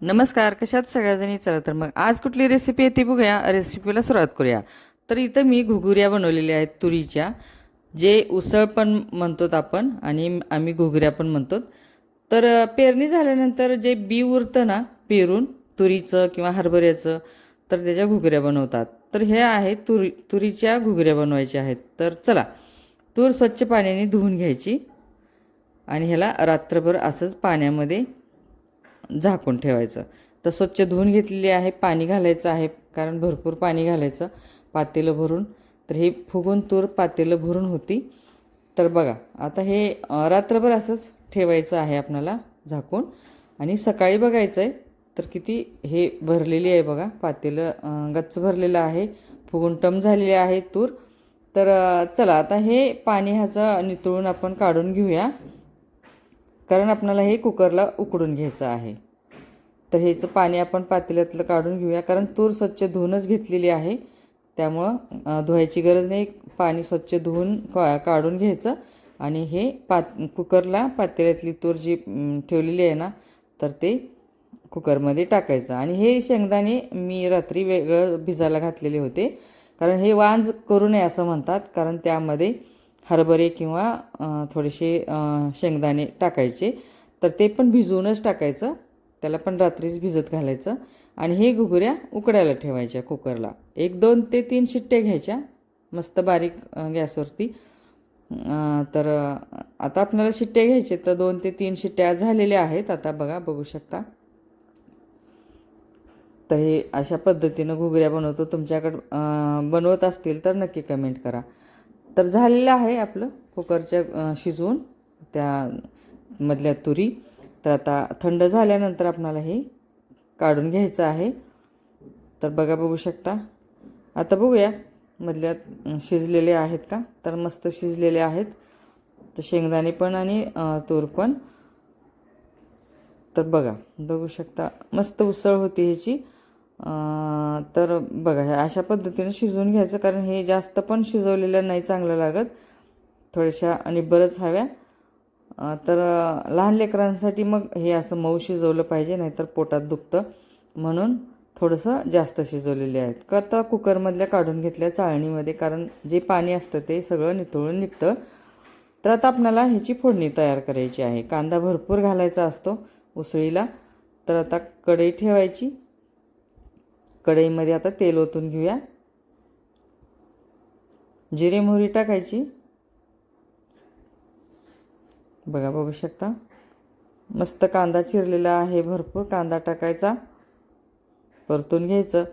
नमस्कार, कशात सगळ्याजणी. चला तर मग आज कुठली रेसिपी आहे ती बघूया. रेसिपीला सुरुवात करूया. तर इथं मी घुगुऱ्या बनवलेल्या आहेत तुरीच्या, जे उसळ पण म्हणतो आपण आणि आम्ही घुगऱ्या पण म्हणतो. तर पेरणी झाल्यानंतर जे बी उरतं ना पेरून तुरीचं किंवा हरभऱ्याचं, तर त्याच्या घुगऱ्या बनवतात. तर हे आहे तुरीच्या घुगऱ्या बनवायच्या आहेत. तर चला, तूर स्वच्छ पाण्याने धुवून घ्यायची आणि ह्याला रात्रभर असंच पाण्यामध्ये झाकून ठेवायचं. तर स्वच्छ धुवून घेतलेली आहे, पाणी घालायचं आहे, कारण भरपूर पाणी घालायचं पातेलं भरून. तर हे फुगून तूर पातेलं भरून होती. तर बघा आता हे रात्रभर असंच ठेवायचं आहे आपल्याला झाकून. आणि सकाळी बघायचं आहे तर किती हे भरलेली आहे बघा, पातेलं गच्च भरलेलं आहे, फुगून टम झालेले आहे तूर. तर चला आता हे पाणी ह्याचं नितळून आपण काढून घेऊया, कारण आपल्याला हे कुकरला उकडून घ्यायचं आहे. तर ह्याचं पाणी आपण पातेल्यातलं काढून घेऊया, कारण तूर स्वच्छ धुवूनच घेतलेली आहे, त्यामुळं धुवायची गरज नाही. पाणी स्वच्छ धुवून काढून घ्यायचं आणि हे कुकरला पातेल्यातली तूर जी ठेवलेली आहे ना, तर ते कुकरमध्ये टाकायचं. आणि हे शेंगदाणे मी रात्री वेगळं भिजायला घातलेले होते, कारण हे वांज करू नये असं म्हणतात, कारण त्यामध्ये हरभरे किंवा थोडेसे शेंगदाणे टाकायचे. तर ते पण भिजवूनच टाकायचं, त्याला पण रात्रीच भिजत घालायचं. आणि हे घुगऱ्या उकडायला ठेवायच्या कुकरला. 1-2 ते 3 शिट्ट्या घ्यायच्या मस्त बारीक गॅसवरती. तर आता आपल्याला शिट्ट्या घ्यायच्या. तर 2 ते 3 शिट्ट्या झालेल्या आहेत. आता बघू शकता. तर हे अशा पद्धतीनं घुगऱ्या बनवतो. तुमच्याकडं बनवत असतील तर नक्की कमेंट करा. तर झालेलं आहे आपलं कुकरच्या शिजवून त्या मधल्या तुरी. तर आता थंड झाल्यानंतर आपल्याला हे काढून घ्यायचं आहे. तर बघू शकता. आता बघूया मधल्यात शिजलेले आहेत का. तर मस्त शिजलेले आहेत. तर शेंगदाणे पण आणि तूर पण. तर बघू शकता मस्त उसळ होती ह्याची. तर बघा ह्या अशा पद्धतीने शिजवून घ्यायचं, कारण हे जास्त पण शिजवलेलं नाही चांगलं लागत, थोड्याशा आणि बरंच हव्या. तर लहान लेकरांसाठी मग हे असं मऊ शिजवलं पाहिजे, नाहीतर पोटात दुखतं, म्हणून थोडंसं जास्त शिजवलेले आहेत. का आता कुकरमधल्या काढून घेतल्या चाळणीमध्ये, कारण जे पाणी असतं ते सगळं निथळून निघतं. तर आता आपल्याला ह्याची फोडणी तयार करायची आहे. कांदा भरपूर घालायचा असतो उसळीला. तर आता कढई ठेवायची. कढईमध्ये आता तेल ओतून घेऊया. जिरे मोहरी टाकायची. बघू शकता मस्त कांदा चिरलेला आहे, भरपूर कांदा टाकायचा, परतून घ्यायचं.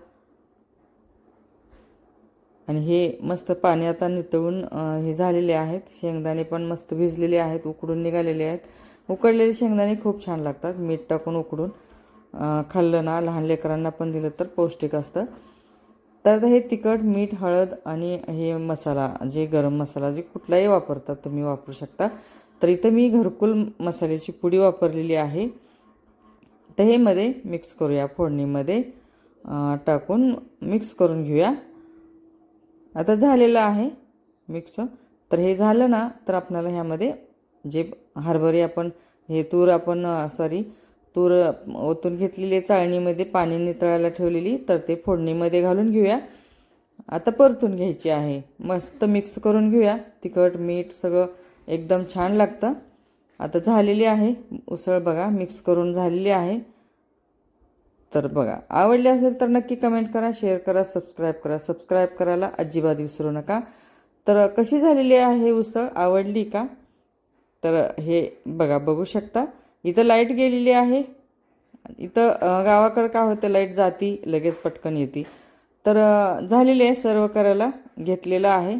आणि हे मस्त पाणी आता नितळून हे झालेले आहेत. शेंगदाणे पण मस्त भिजलेले आहेत, उकडून निघालेले आहेत. उकडलेले शेंगदाणे खूप छान लागतात. मीठ टाकून उकडून खाल्लं ना, लहान लेकरांना पण दिलं तर पौष्टिक असतं. तर आता हे तिखट, मीठ, हळद आणि हे मसाला, जे गरम मसाला जे कुठलाही वापरतात तुम्ही वापरू शकता. तर इथं मी घरकुल मसाल्याची पुडी वापरलेली आहे. तर हे मध्ये मिक्स करूया, फोडणीमध्ये टाकून मिक्स करून घेऊया. आता झालेलं आहे मिक्स. तर हे झालं ना, तर आपल्याला ह्यामध्ये जे हरभरे आपण हे तूर ओतून घेतलेली चाळणीमध्ये पाणी नितळायला ठेवलेली, तर ते फोडणीमध्ये घालून घेऊया. आता परतून घ्यायची आहे, मस्त मिक्स करून घेऊया. तिखट मीठ सगळं एकदम छान लागतं. आता झालेली आहे उसळ, बघा मिक्स करून झालेली आहे. तर आवडली असेल तर नक्की कमेंट करा, शेअर करा, सबस्क्राईब करा. सबस्क्राईब करायला अजिबात विसरू नका. तर कशी झालेली आहे उसळ, आवडली का. तर हे बघू शकता. इथं लाईट गेलेली आहे. इथं गावाकडं काय होतं, लाईट जाती लगेच पटकन येते. तर झालेली आहे, सर्व करायला घेतलेलं आहे.